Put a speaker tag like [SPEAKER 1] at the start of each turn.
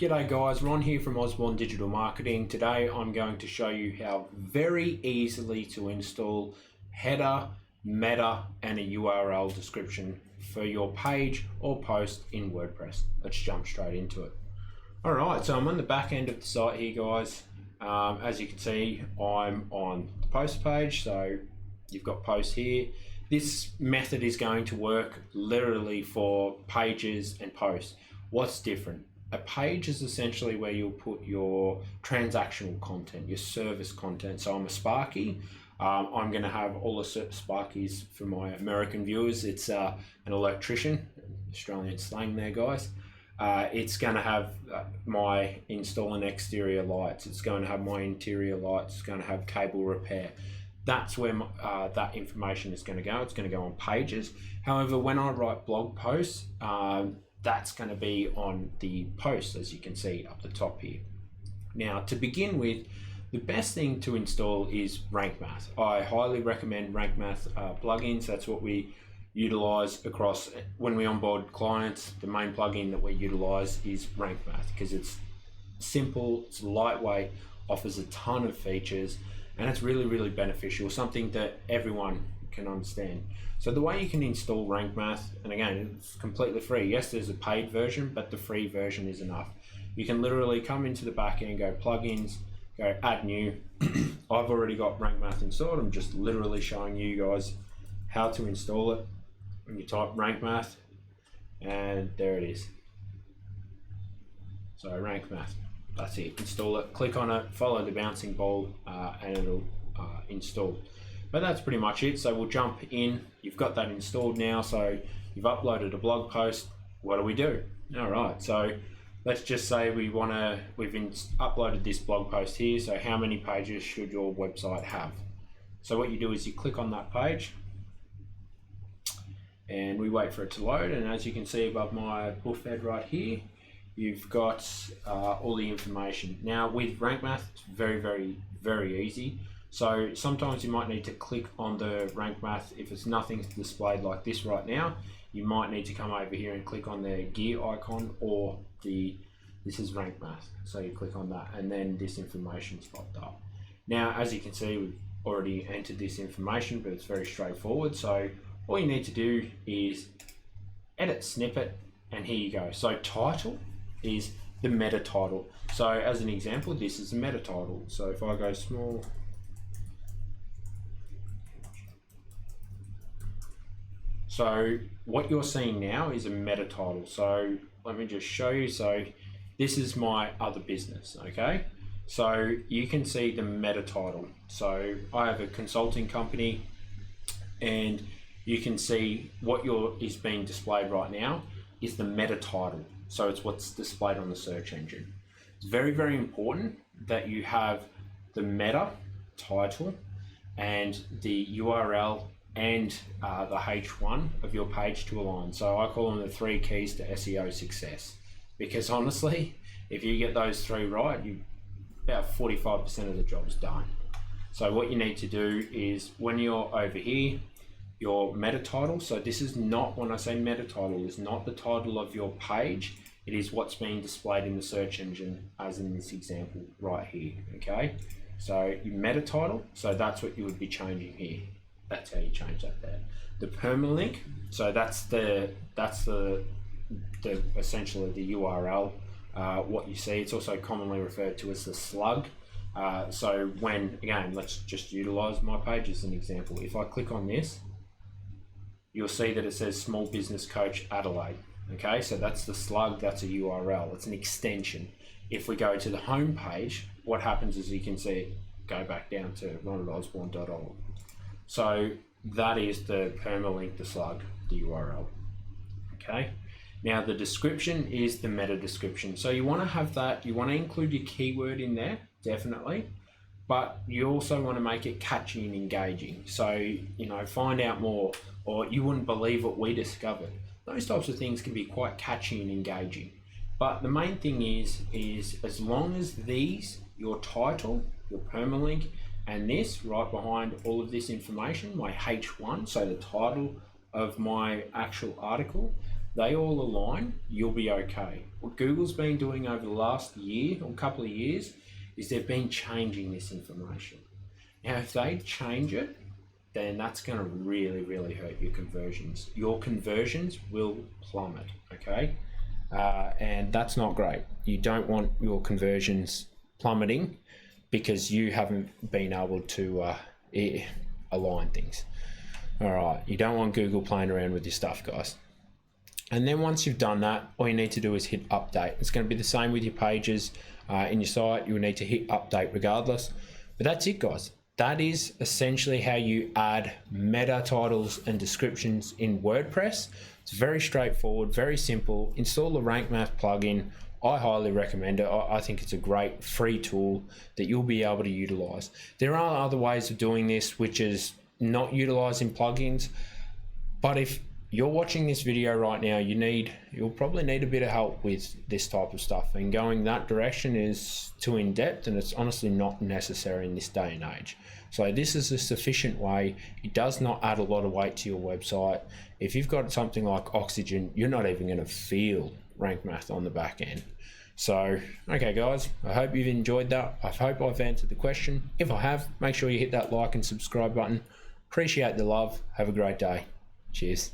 [SPEAKER 1] G'day guys, Ron here from Osborne Digital Marketing. Today I'm going to show you how very easily to install header, meta and a URL description for your page or post in WordPress. Let's jump straight into it. Alright, so I'm on the back end of the site here guys. As you can see, I'm on the post page, so you've got posts here. This method is going to work literally for pages and posts. What's different? A page is essentially where you'll put your transactional content, your service content. So I'm a Sparky. I'm going to have Olas Sparkies for my American viewers. It's an electrician, Australian slang there, guys. It's going to have my install and exterior lights. It's going to have my interior lights. It's going to have cable repair. That's where that information is going to go. It's going to go on pages. However, when I write blog posts, that's going to be on the post, as you can see up the top here. Now, to begin with, the best thing to install is Rank Math. I highly recommend Rank Math plugins. That's what we utilize across when we onboard clients. The main plugin that we utilize is Rank Math because it's simple, it's lightweight, offers a ton of features, and it's really beneficial, something that everyone can understand. So the way you can install Rank Math, and again, it's completely free. Yes, there's a paid version, but the free version is enough. You can literally come into the back end, go plugins, go add new. I've already got Rank Math installed. I'm just literally showing you guys how to install it. When you type Rank Math, and there it is. So Rank Math, that's it. Install it, click on it, follow the bouncing ball, and it'll install. But that's pretty much it. So we'll jump in. You've got that installed now. So you've uploaded a blog post. What do we do? All right. So let's just say we've uploaded this blog post here. So how many pages should your website have? So what you do is you click on that page and we wait for it to load. And as you can see above my buff head right here, you've got all the information. Now with Rank Math, it's very easy. So sometimes you might need to click on the Rank Math. If it's nothing displayed like this right now, you might need to come over here and click on the gear icon or this is Rank Math. So you click on that and then this information's popped up. Now, as you can see, we've already entered this information, but it's very straightforward. So all you need to do is edit snippet, and here you go. So title is the meta title. So as an example, this is the meta title. So if I go small, so what you're seeing now is a meta title. So let me just show you. So this is my other business, okay? So you can see the meta title. So I have a consulting company, and you can see what is being displayed right now is the meta title. So it's what's displayed on the search engine. It's very important that you have the meta title and the URL and the H1 of your page to align. So I call them the 3 keys to SEO success, because honestly, if you get those 3 right, about 45% of the job's done. So what you need to do is when you're over here, your meta title, so this is not, when I say meta title, is not the title of your page, it is what's being displayed in the search engine, as in this example right here, okay? So your meta title, so that's what you would be changing here. That's how you change that there. The permalink, so that's the essentially the URL, what you see. It's also commonly referred to as the slug. So when, again, let's just utilize my page as an example. If I click on this, you'll see that it says Small Business Coach Adelaide. Okay, so that's the slug, that's a URL, it's an extension. If we go to the home page, what happens is you can see, go back down to ron@osborne.org. So that is the permalink, the slug, the URL. Okay, now the description is the meta description. So you want to have that, you want to include your keyword in there, definitely, but you also want to make it catchy and engaging. So, you know, find out more, or you wouldn't believe what we discovered. Those types of things can be quite catchy and engaging. But the main thing is as long as these, your title, your permalink, and this right behind all of this information, my H1, so the title of my actual article, they all align, you'll be okay. What Google's been doing over the last year or couple of years is they've been changing this information. Now, if they change it, then that's going to really, really hurt your conversions. Your conversions will plummet, okay? And that's not great. You don't want your conversions plummeting because you haven't been able to align things. All right, you don't want Google playing around with your stuff, guys. And then once you've done that, all you need to do is hit update. It's going to be the same with your pages in your site. You'll need to hit update regardless. But that's it, guys. That is essentially how you add meta titles and descriptions in WordPress. It's very straightforward, very simple. Install the Rank Math plugin. I highly recommend it. I think it's a great free tool that you'll be able to utilize. There are other ways of doing this, which is not utilizing plugins. But if you're watching this video right now, you'll probably need a bit of help with this type of stuff, and going that direction is too in depth, and it's honestly not necessary in this day and age. So this is a sufficient way. It does not add a lot of weight to your website. If you've got something like Oxygen, you're not even going to feel Rank Math on the back end. So, okay guys, I hope you've enjoyed that. I hope I've answered the question. If I have, make sure you hit that like and subscribe button. Appreciate the love. Have a great day. Cheers.